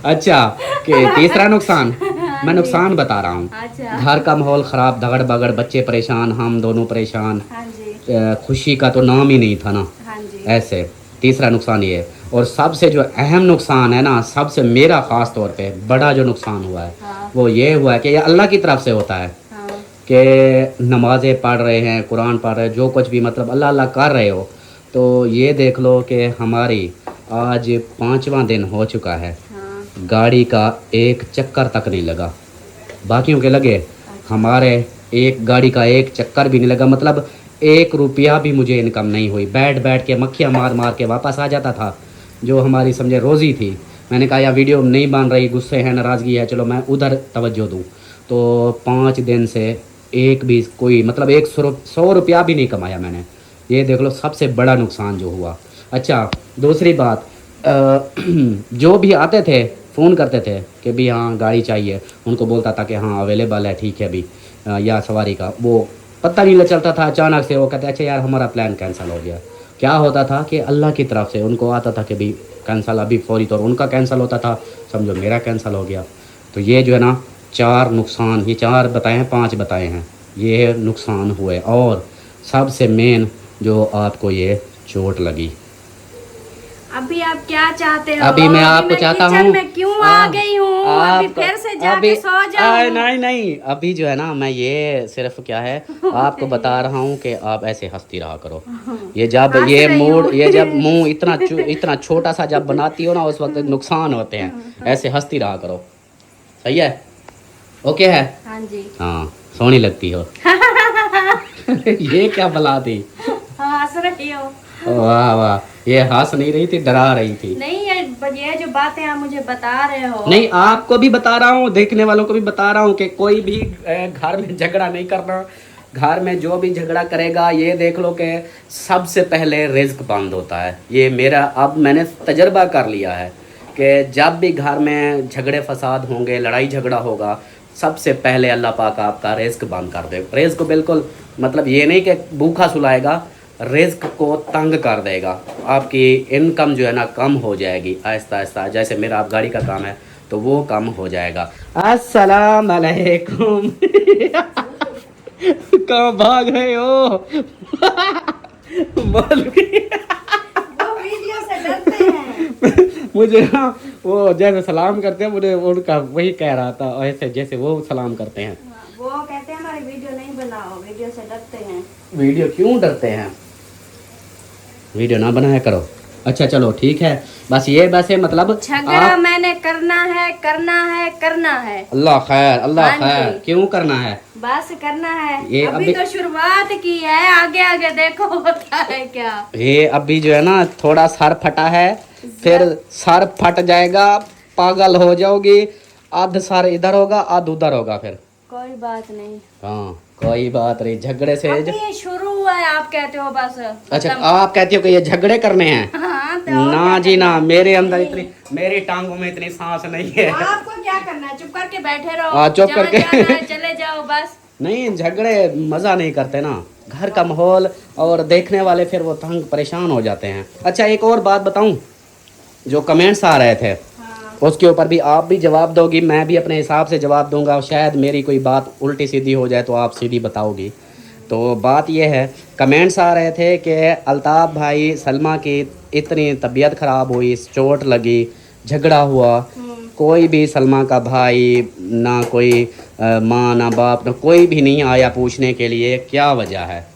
अच्छा, कि तीसरा नुकसान हाँ मैं जी। नुकसान बता रहा हूँ। अच्छा। घर का माहौल ख़राब, दगड़ बगड़, बच्चे परेशान, हम दोनों परेशान। हाँ जी। खुशी का तो नाम ही नहीं था ना। हाँ जी। ऐसे तीसरा नुकसान ये। और सबसे जो अहम नुकसान है ना, सबसे मेरा ख़ास तौर पे बड़ा जो नुकसान हुआ है हाँ। वो ये हुआ है कि ये अल्लाह की तरफ से होता है हाँ। कि नमाज़ें पढ़ रहे हैं, कुरान पढ़ रहे हैं, जो कुछ भी मतलब अल्लाह अल्लाह कर रहे हो, तो ये देख लो कि हमारी आज 5वां दिन हो चुका है, हाँ। गाड़ी का एक चक्कर तक नहीं लगा। बाकियों के लगे, हमारे एक गाड़ी का एक चक्कर भी नहीं लगा। मतलब 1 रुपया भी मुझे इनकम नहीं हुई। बैठ बैठ के मक्खियाँ मार मार के वापस आ जाता था, जो हमारी समझे रोज़ी थी। मैंने कहा यार वीडियो नहीं बन रही, गुस्से है, नाराज़गी है, चलो मैं उधर तवज्जो दूँ। तो 5 दिन से एक भी कोई मतलब 100 रुपया भी नहीं कमाया मैंने। ये देख लो सबसे बड़ा नुकसान जो हुआ। अच्छा, दूसरी बात, जो भी आते थे फ़ोन करते थे कि भी हाँ गाड़ी चाहिए, उनको बोलता था कि हाँ अवेलेबल है, ठीक है अभी या सवारी का, वो पता नहीं चलता था। अचानक से वो कहते अच्छा यार हमारा प्लान कैंसिल हो गया। क्या होता था कि अल्लाह की तरफ से उनको आता था कि भी कैंसिल, अभी फौरी तौर उनका कैंसिल होता था, समझो मेरा कैंसिल हो गया। तो ये जो है ना 4 नुकसान, ये 4 बताए हैं, 5 बताए हैं, ये नुकसान हुए। और सबसे मेन जो आपको ये चोट लगी। अभी आप क्या चाहते हो? अभी मैं आपको चाहता किचन हूँ, में क्यों आ गई हूँ? अभी फिर से जाके सो जाऊँ। नहीं नहीं, अभी जो है ना मैं ये सिर्फ क्या है आपको बता रहा हूँ कि आप ऐसे हंसती रहा करो। ये जब हंस ये रही मूड, हूँ। ये जब मुंह इतना छोटा सा जब बनाती हो ना, उस वक्त नुकसान होते हैं। ऐसे हंसती रहा करो, सही है? ओके है? हाँ जी। हाँ, सोनी लगती हो। ये क्या बला थी? हंस रही हो? वाह वाह, ये हंस नहीं रही थी, डरा रही थी। नहीं, ये जो बातें आप मुझे बता रहे हो, नहीं, आपको भी बता रहा हूँ, देखने वालों को भी बता रहा हूँ कि कोई भी घर में झगड़ा नहीं करना। घर में जो भी झगड़ा करेगा, ये देख लो कि सबसे पहले रिज्क बंद होता है। ये मेरा अब मैंने तजर्बा कर लिया है कि जब भी घर में झगड़े फसाद होंगे, लड़ाई झगड़ा होगा, सबसे पहले अल्लाह पाक आपका रिज्क बंद कर दे। रिज्क को बिल्कुल मतलब ये नहीं कि भूखा सुलाएगा, रिज्क को तंग कर देगा। आपकी इनकम जो है ना कम हो जाएगी आहिस्ता आहिस्ता। जैसे मेरा आप गाड़ी का काम है तो वो कम हो जाएगा। अस्सलाम अलैकुम। कहाँ भाग रहे हो? बोल वो वीडियो से डरते हैं। मुझे ना वो जैसे सलाम करते हैं, मुझे उनका वही कह रहा था, ऐसे जैसे वो सलाम करते हैं। वो कहते हैं हमारी वीडियो नहीं बनाओ, वीडियो से डरते हैं। वीडियो क्यों डरते हैं? वीडियो ना बनाया करो। अच्छा चलो ठीक है, बस ये बस है मतलब झगड़ा मैंने करना है, करना है, करना है। अल्लाह खैर, अल्लाह हाँ खैर, जी। क्यों करना है? बस करना है। ये अभी तो शुरुआत की है, आगे आगे देखो होता है क्या। ये अभी जो है ना थोड़ा सर फटा है, फिर सर फट जाएगा, पागल हो जाओगी। आध सर इधर होगा, आध उधर होगा फिर। कोई बात नहीं। हाँ कोई बात नहीं, झगड़े से अभी ये शुरू हुआ है, आप कहते हो बस। अच्छा आप कहती हो कि ये झगड़े करने हैं? हाँ, तो और ना क्या जी ना, करना? मेरे अंदर नहीं। इतनी, मेरी टांगों में इतनी सांस नहीं है। आपको क्या करना है? चुप करके बैठे रहो। हाँ, चुप जहाँ करके। जाना है चले जाओ बस। नहीं, झगड़े मज़ा नहीं करते ना, घर का माहौल और देखने वाले फिर वो तंग परेशान हो जाते हैं। अच्छा एक और बात बताऊं, जो कमेंट्स आ रहे थे हाँ। उसके ऊपर भी आप भी जवाब दोगी, मैं भी अपने हिसाब से जवाब दूंगा। शायद मेरी कोई बात उल्टी सीधी हो जाए तो आप सीधी बताओगी। तो बात यह है, कमेंट्स आ रहे थे कि अल्ताफ़ भाई सलमा की इतनी तबीयत ख़राब हुई, चोट लगी, झगड़ा हुआ, कोई भी सलमा का भाई ना कोई माँ ना बाप ना कोई भी नहीं आया पूछने के लिए, क्या वजह है?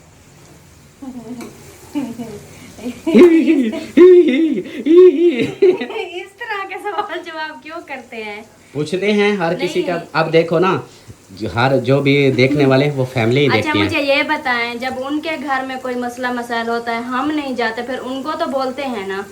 इस तरह के सवाल जवाब क्यों करते हैं? पूछते हैं हर किसी का। नहीं। अब देखो ना, हर जो भी देखने वाले हैं वो फैमिली ही अच्छा देखती हैं। मुझे ये बताएं, जब उनके घर में कोई मसला मसाइल होता है, हम नहीं जाते, फिर उनको तो बोलते हैं ना,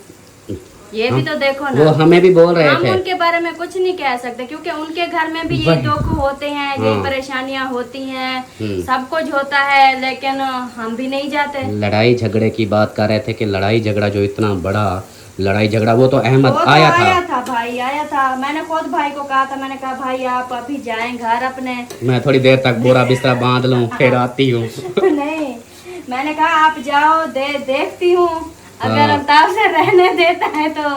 ये भी तो देखो वो ना। हमें भी बोल रहे हम थे। उनके बारे में कुछ नहीं कह सकते क्योंकि उनके घर में भी ये वही। दुख होते हैं, ये हाँ। परेशानियां होती हैं, हम्म। सब कुछ होता है, लेकिन हम भी नहीं जाते। लड़ाई झगड़े की बात कर रहे थे कि लड़ाई झगड़ा जो इतना बड़ा लड़ाई झगड़ा, वो तो अहमद वो तो आया था। भाई आया था। मैंने खुद भाई को कहा था, मैंने कहा भाई आप अभी जाएं घर अपने। मैं थोड़ी देर तक बोरा बिस्तरा बांध लूं फिर आती हूँ। नहीं, मैंने कहा आप जाओ, देखती हूँ, अगर हाँ। अल्ताफ से रहने देता है तो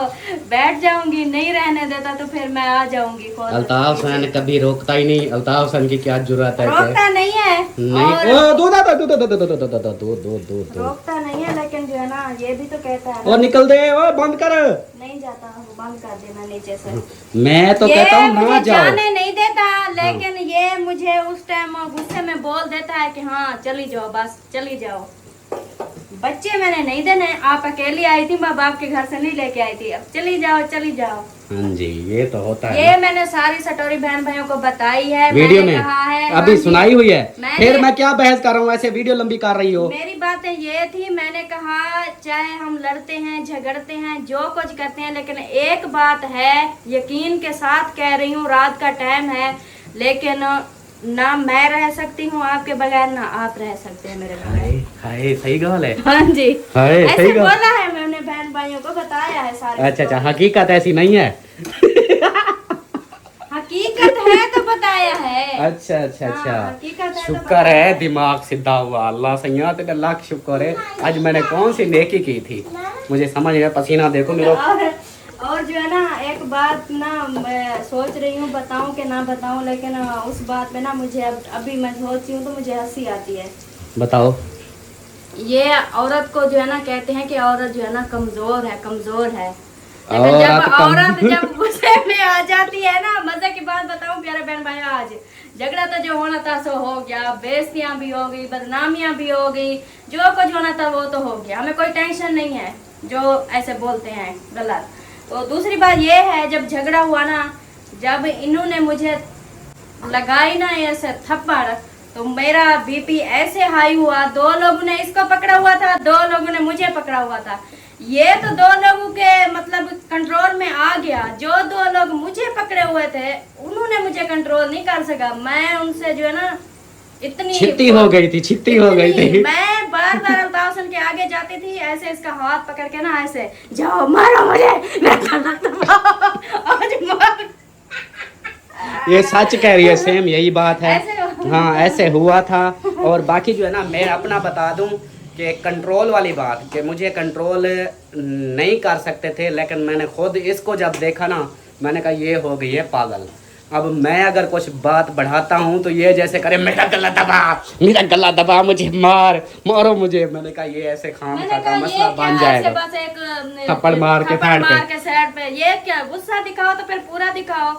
बैठ जाऊंगी, नहीं रहने देता तो फिर मैं आ जाऊंगी खुद। अल्ताफ हुसैन कभी रोकता ही नहीं। अल्ताफ हुसैन की क्या जरूरत है? रोकता नहीं है। नहीं, और ओ दो दो दो दो दो दो दो दो दो दो दो दो दो दो। रोकता नहीं है, लेकिन जो है ना हाँ ये भी तो कहता है और ना, निकल दे, ओ बंद कर। नहीं जाता हूँ, बंद कर देना नीचे से। मैं तो ये कहता हूँ ना मुझे जाओ। जाने नहीं देता, लेकिन ये मुझे उस टाइम गुस्से में बोल देता है कि हाँ चली जाओ, बस चली जाओ। बच्चे मैंने नहीं देने, आप अकेली आई थी, माँ बाप के घर से नहीं लेके आई थी, अब चली जाओ चली जाओ। हाँ जी, ये तो होता है ये ना। मैंने सारी स्टोरी बहन भाइयों को बताई है, वीडियो मैंने में कहा है, अभी हाँ जी। सुनाई हुई है। मैंने- फिर मैं क्या बहस कर रहा हूँ, ऐसे वीडियो लंबी कर रही हो। मेरी बातें ये थी, मैंने कहा चाहे हम लड़ते हैं झगड़ते हैं जो कुछ करते हैं, लेकिन एक बात है, यकीन के साथ कह रही हूँ, रात का टाइम है, लेकिन ना मैं रह सकती हूँ आपके बगैर, ना आप रह सकते हैं मेरे बगैर। हाय हाय, सही गाल है। हाँ जी, हाय, ऐसे सही गाल। बोला है मैंने, बहन भाइयों को बताया है सारी अच्छा अच्छा, story। हकीकत ऐसी नहीं है। हकीकत है तो बताया है। अच्छा अच्छा हाँ, अच्छा, हकीकत है तो शुक्र बताया है है। दिमाग सीधा हुआ। अल्लाह सैया तेरा लाख शुक्र है। आज मैंने कौन सी नेकी की थी, मुझे समझ गया। पसीना देखो मेरा। और जो है ना, एक बात ना मैं सोच रही हूँ बताऊं कि ना बताऊं, लेकिन उस बात पे ना मुझे अभी मैं सोचती हूँ तो मुझे हंसी आती है। बताओ। ये औरत को जो है ना कहते हैं कि औरत जो है ना कमजोर है, कमजोर है, लेकिन जब औरत जब गुस्से में आ जाती है ना, मजे की बात बताऊं प्यारे बहन भाई, आज झगड़ा तो जो होना था सो हो गया, बेइज्जतियां भी हो गई, बदनामियां भी हो गई, जो कुछ होना था वो तो हो गया, हमें कोई टेंशन नहीं है जो ऐसे बोलते हैं गलत। तो दूसरी बात ये है, जब झगड़ा हुआ ना, जब इन्होंने मुझे लगाई ना ऐसे थप्पड़, तो मेरा बीपी ऐसे हाई हुआ, दो लोगों ने इसको पकड़ा हुआ था, दो लोगों ने मुझे पकड़ा हुआ था। ये तो दो लोगों के मतलब कंट्रोल में आ गया, जो दो लोग मुझे पकड़े हुए थे उन्होंने मुझे कंट्रोल नहीं कर सका। मैं उनसे जो है ना इतनी छित्ती हो गई थी, छित्ती हो गई थी। मैं बार बार अल्ताफ के आगे जाती थी, ऐसे इसका हाथ पकड़ के ना, ऐसे जाओ मारो मुझे, आज मार। ये सच कह रही है, सेम यही बात है। ऐसे हो- हाँ ऐसे हुआ था। और बाकी जो है ना, मैं अपना बता दूं कि कंट्रोल वाली बात, कि मुझे कंट्रोल नहीं कर सकते थे, लेकिन मैंने खुद इसको जब देखा ना, मैंने कहा ये हो गई है पागल। अब मैं अगर कुछ बात बढ़ाता हूँ तो ये जैसे करे मेरा गला दबा, मेरा गला दबा, मुझे मारो मुझे। मैंने कहा ये ऐसे खाम मैंने का कहा मसला ये क्या बन ऐसे जाएगा। बस एक थप्पड़ मार के थप्पड़ साइड पे। मार के साइड पे, ये क्या गुस्सा दिखाओ तो फिर पूरा दिखाओ,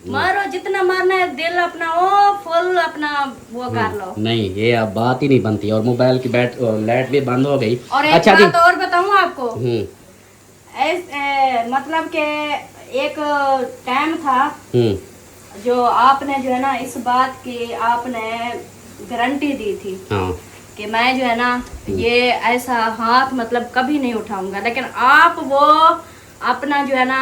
मारो जितना मारना है, दिल अपना ओ फुल अपना वो कर लो। नहीं, ये अब बात ही नहीं बनती। और मोबाइल की लाइट भी बंद हो गई। और एक अच्छा जी। बात और बताऊं आपको, हम्म मतलब के एक टाइम था हम्म जो आपने जो है ना इस बात की आपने गारंटी दी थी हाँ कि मैं जो है ना ये ऐसा हाथ मतलब कभी नहीं उठाऊंगा, लेकिन आप वो अपना जो है ना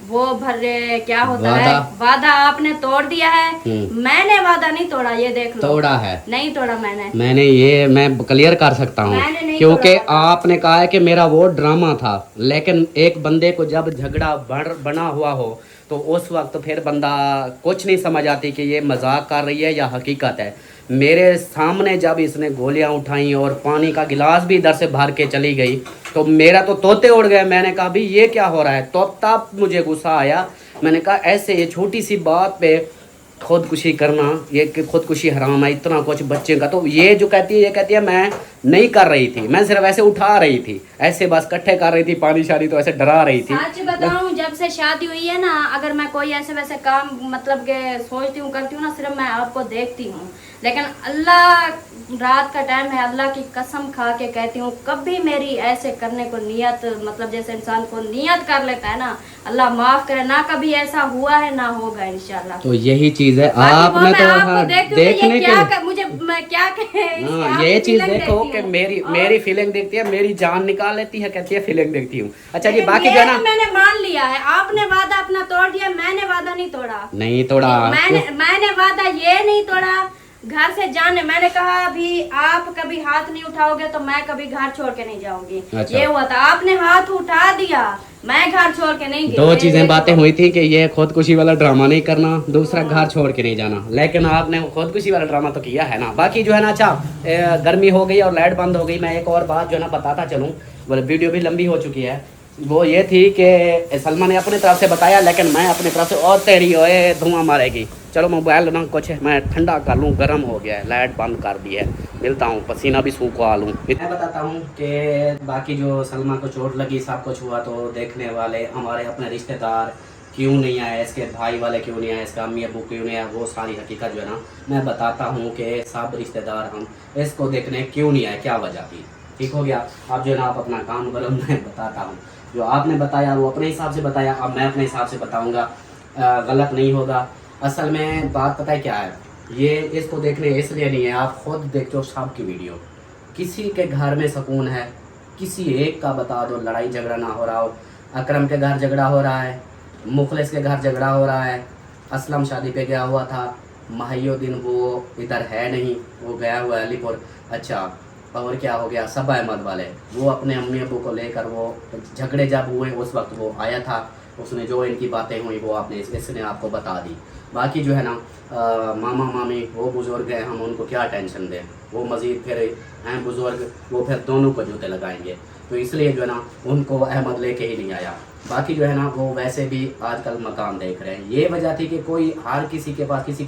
वो भरे क्या होता है वादा आपने तोड़ दिया है। मैंने वादा नहीं तोड़ा, ये देख लो। तोड़ा है? नहीं तोड़ा मैंने ये मैं क्लियर कर सकता हूँ, मैंने नहीं क्योंकि तोड़ा। आपने कहा है कि मेरा वो ड्रामा था। लेकिन एक बंदे को जब झगड़ा बना हुआ हो तो उस वक्त फिर बंदा कुछ नहीं समझ आती कि ये मजाक कर रही है या हकीकत है। मेरे सामने जब इसने गोलियां उठाई और पानी का गिलास भी इधर से भर के चली गई तो मेरा तो तोते उड़ गए। मैंने कहा भाई ये क्या हो रहा है, तो तब मुझे गुस्सा आया। मैंने कहा ऐसे ये छोटी सी बात पे खुदकुशी करना, ये कि खुदकुशी हराम है, इतना कुछ बच्चे का। तो ये जो कहती है, ये कहती है मैं नहीं कर रही थी, मैं सिर्फ ऐसे उठा रही थी, ऐसे बस इकट्ठे कर रही थी पानी शानी, तो ऐसे डरा रही थी। सच बताऊं, जब से शादी हुई है ना, अगर मैं कोई ऐसे वैसे काम मतलब के सोचती हूँ करती हूँ ना, सिर्फ मैं आपको देखती हूँ। लेकिन अल्लाह, रात का टाइम है, अल्लाह की कसम खा के कहती हूँ, कभी मेरी ऐसे करने को नियत मतलब जैसे इंसान को नियत कर लेता है ना, अल्लाह माफ करे, ना कभी ऐसा हुआ है ना होगा इंशाल्लाह। तो यही चीज है, आपने तो हाँ, देखने के लिए मुझे मैं क्या हाँ, ये चीज देखो कि मेरी फीलिंग देखती है, मेरी जान निकाल लेती है, कहती है फीलिंग देखती हूँ। अच्छा जी, बाकी जो है ना, मैंने मान लिया है, आपने वादा अपना तोड़ दिया, मैंने वादा नहीं तोड़ा। नहीं तोड़ा। मैंने वादा ये नहीं तोड़ा घर से जाने, मैंने कहा अभी आप कभी हाथ नहीं उठाओगे तो मैं कभी घर छोड़ के नहीं जाऊंगी। अच्छा। ये हुआ था, आपने हाथ उठा दिया, मैं घर छोड़ के नहीं गई। दो चीजें बातें हुई थी कि ये खुदकुशी वाला ड्रामा नहीं करना, दूसरा घर छोड़ के नहीं जाना। लेकिन आपने खुदकुशी वाला ड्रामा तो किया है ना। बाकी जो है ना, अच्छा गर्मी हो गई और लाइट बंद हो गई। मैं एक और बात जो है ना बताता चलूँ, बोले वीडियो भी लंबी हो चुकी है। वो ये थी कि सलमा ने अपनी तरफ से बताया, लेकिन मैं अपनी तरफ से और तेरी ओए धुआं मारेगी। चलो मोबाइल ना कुछ मैं ठंडा कर लूँ, गर्म हो गया है, लाइट बंद कर दी है, मिलता हूँ, पसीना भी सूखवा लूँ। मैं बताता हूँ कि बाकी जो सलमा को चोट लगी सब कुछ हुआ, तो देखने वाले हमारे अपने रिश्तेदार क्यों नहीं आए, इसके भाई वाले क्यों नहीं आए, इसका अम्मी अबू क्यों नहीं आए, वो सारी हकीकत जो है ना मैं बताता हूँ कि सब रिश्तेदार हम इसको देखने क्यों नहीं आए, क्या वजह थी। ठीक हो गया। अब जो है ना आप अपना काम करो, मैं बताता हूँ। जो आपने बताया वो अपने हिसाब से बताया, अब मैं अपने हिसाब से बताऊँगा, गलत नहीं होगा। असल में बात पता है क्या है, ये इसको देखने इसलिए नहीं है, आप खुद देखते हो सब की वीडियो, किसी के घर में सुकून है, किसी एक का बता दो लड़ाई झगड़ा ना हो रहा हो। अकरम के घर झगड़ा हो रहा है, मुखलिस के घर झगड़ा हो रहा है, असलम शादी पे गया हुआ था, महियुद्दीन वो इधर है नहीं, वो गया हुआ है अलीपुर। अच्छा, और क्या हो गया, सबा अहमद वाले वो अपने अम्मी अबू को लेकर वो झगड़े जब हुए उस वक्त वो आया था, उसने जो इनकी बातें हुई वो आपने इसने आपको बता दी। बाकी जो है ना मामा मामी वो बुज़ुर्ग हैं, हम उनको क्या टेंशन दें, वो मज़ीद फिर हैं बुज़ुर्ग, वो फिर दोनों को जूते लगाएंगे, तो इसलिए जो है ना उनको अहमद लेके ही नहीं आया। बाकी जो है ना वो वैसे भी आजकल मकान देख रहे हैं, ये वजह थी कि कोई हर किसी के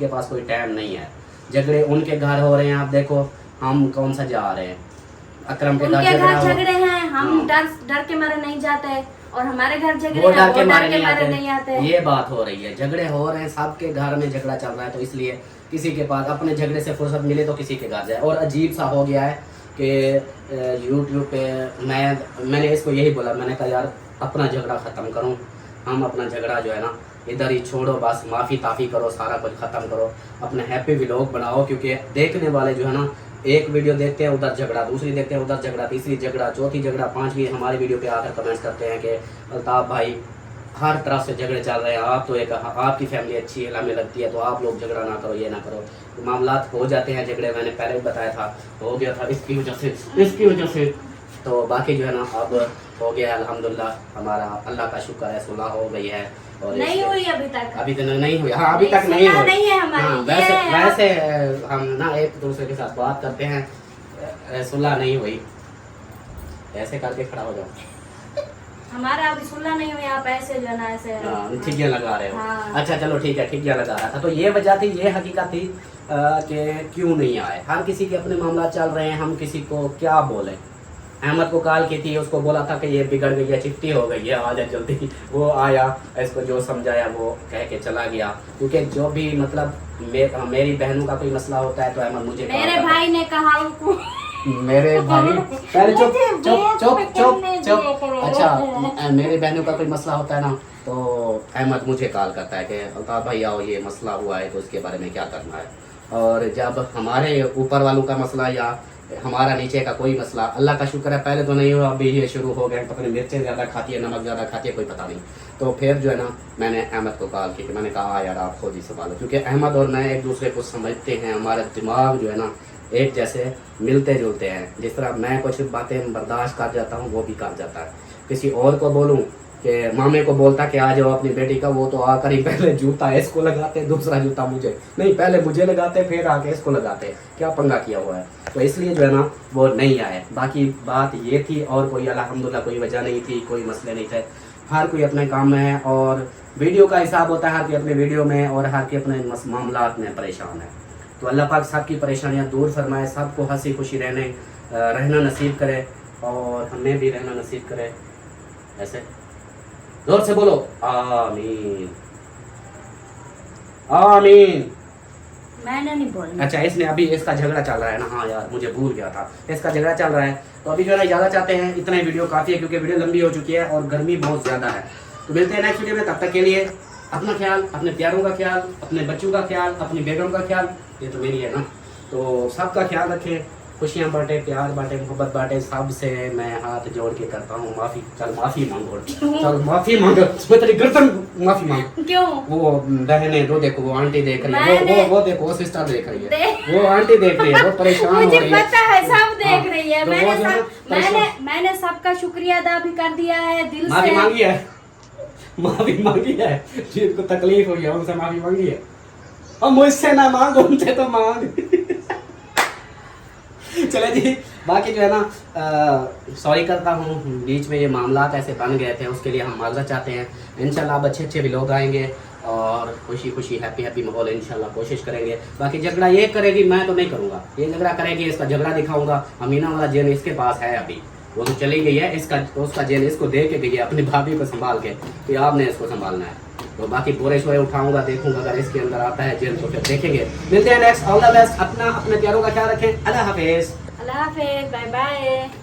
पास कोई टाइम नहीं है, झगड़े उनके घर हो रहे हैं, आप देखो हम कौन सा जा रहे हैं, अकरम के घर झगड़े हैं, हम डर के मारे नहीं जाते, और हमारे घर झगड़े हैं, वो डर के मारे नहीं आते। ये बात हो रही है, झगड़े हो रहे हैं, सबके घर में झगड़ा चल रहा है, तो इसलिए किसी के पास अपने झगड़े से फुर्सत मिले तो किसी के घर जाए। और अजीब सा हो गया है कि यूट्यूब पे मैंने इसको यही बोला, मैंने कहा यार अपना झगड़ा ख़त्म करो, हम अपना झगड़ा जो है ना इधर ही छोड़ो, बस माफ़ी ताफ़ी करो, सारा कुछ ख़त्म करो, अपने हैप्पी व्लॉग बनाओ, क्योंकि देखने वाले जो है ना एक वीडियो देखते हैं उधर झगड़ा, दूसरी देखते हैं उधर झगड़ा, तीसरी झगड़ा, चौथी झगड़ा, पांचवी हमारी वीडियो पे आकर कमेंट्स करते हैं कि अल्ताफ़ भाई हर तरफ से झगड़े चल रहे हैं, आप तो एक आपकी फैमिली अच्छी है, हमें लगती है, तो आप लोग झगड़ा ना करो, ये ना करो, तो मामलात हो जाते हैं झगड़े, मैंने पहले भी बताया था, हो गया था इसकी वजह से। तो बाकी जो है ना अब हो गया अल्हम्दुलिल्लाह, हमारा अल्लाह का शुक्र है, सुलह हो गई है। और नहीं हुई अभी तो नहीं हुई, हाँ अभी तक नहीं हुई, नहीं है हमारी। हाँ, वैसे हम ना एक दूसरे के साथ बात करते हैं, सुलह नहीं हुई, ऐसे करके खड़ा हो जाओ, हमारा अभी सुलह नहीं हुई, आप ऐसे जो ना ऐसे ठिकियाँ लगा रहे हो। हाँ। अच्छा चलो ठीक है, ठिकियाँ लगा रहा था, तो ये वजह थी, ये हकीकत थी कि क्यों नहीं आए, हर किसी के अपने मामला चल रहे हैं, हम किसी को क्या बोलें। अहमद को कॉल की थी, उसको बोला था कि ये बिगड़ गई है, चिट्ठी हो गई है, आ जा जल्दी, वो आया, इसको जो समझाया वो कह के चला गया, क्योंकि जो भी मतलब मेरी बहनों का कोई मसला होता है तो अहमद मुझे मेरे भाई ने कहा उनको मेरे भाई पहले चुप अच्छा, मेरी बहनों का कोई मसला होता है ना तो अहमद मुझे कॉल करता है कि अल्ताफ़ भाई आओ, ये मसला हुआ है तो उसके बारे में क्या करना है। और जब हमारे ऊपर वालों का मसला या हमारा नीचे का कोई मसला, अल्लाह का शुक्र है पहले तो नहीं हुआ, अभी ये शुरू हो गए, पता नहीं मिर्चें ज़्यादा खाती है, नमक ज़्यादा खाती है, कोई पता नहीं। तो फिर जो है ना मैंने अहमद को कॉल की, मैंने कहा यार आप खुद ही संभालो, क्योंकि अहमद और मैं एक दूसरे को समझते हैं, हमारा दिमाग जो है ना एक जैसे मिलते जुलते हैं, जिस तरह मैं कुछ बातें बर्दाश्त कर जाता हूँ वो भी कर जाता है। किसी और को बोलूँ कि मामे को बोलता कि आ जाओ अपनी बेटी का, वो तो आकर ही पहले जूता इसको लगाते, दूसरा जूता मुझे, नहीं पहले मुझे लगाते फिर आके इसको लगाते, क्या पंगा किया हुआ है। तो इसलिए जो है ना वो नहीं आए। बाकी बात ये थी, और कोई अल्हम्दुलिल्लाह कोई वजह नहीं थी, कोई मसले नहीं थे, हर कोई अपने काम में है और वीडियो का हिसाब होता है, हर कोई अपने वीडियो में और हर कोई अपने मामलात में परेशान है। तो अल्लाह पाक सबकी परेशानियाँ दूर फरमाए, सबको हंसी खुशी रहना नसीब करे और हमें भी रहना नसीब करे। ऐसे जोर से बोलो आमीन आमीन। मैंने नहीं बोलना। अच्छा इसने अभी इसका झगड़ा चल रहा है ना, हाँ यार मुझे भूल गया था, इसका झगड़ा चल रहा है, तो अभी जो है ना ज़्यादा चाहते हैं इतना ही वीडियो काफ़ी है, क्योंकि वीडियो लंबी हो चुकी है और गर्मी बहुत ज़्यादा है। तो मिलते हैं नेक्स्ट वीडियो में, तब तक के लिए अपना ख्याल, अपने प्यारों का ख्याल, अपने बच्चों का ख्याल, अपनी बेगम का ख्याल, ये तो मेरी है ना, तो सबका ख्याल रखें, खुशियाँ बांटे, प्यार बांटे, मोहब्बत बांटे, सबसे मैं हाथ जोड़ के करता हूँ माफ़ी। चल माफ़ी मांगो, चल माफ़ी मांगो, मैं तेरी गर्दन माफ़ी मांग। क्यों? वो बहने दो, देखो वो आंटी देख रही है, वो देखो वो सिस्टर देख रही है, वो आंटी देख रही है, वो परेशान हो रही है, मुझे पता है सब देख रही है। तो मैंने सबका शुक्रिया अदा भी कर दिया है दिल से। माफ़ी मांगी है, माफ़ी मांगी है, जिनको तकलीफ हुई है उनसे माफ़ी मांगी है, और मुझसे ना मांग, उनसे तो मांग। चले जी, बाकी जो है ना सॉरी करता हूँ, बीच में ये मामलात ऐसे बन गए थे, उसके लिए हम माजरत चाहते हैं। इंशाल्लाह अब अच्छे अच्छे व्लॉग आएंगे और खुशी खुशी हैप्पी हैप्पी माहौल इंशाल्लाह कोशिश करेंगे। बाकी झगड़ा ये करेगी, मैं तो नहीं करूँगा, ये झगड़ा करेगी, इसका झगड़ा दिखाऊंगा। अमीना वाला जेन इसके पास है अभी, वो तो चली गई है, इसका उसका जेन इसको दे के गई है अपनी भाभी को संभाल के, तो आपने इसको संभालना है। तो बाकी बोरे शोरे उठाऊंगा, देखूंगा, अगर इसके अंदर आता है जेल तो फिर देखेंगे। मिलते हैं नेक्स्ट। ऑल द बेस्ट, अपना अपने प्यारों का ख्याल रखें। अल्लाह हाफिज़। अल्लाह हाफिज़, बाय बाय।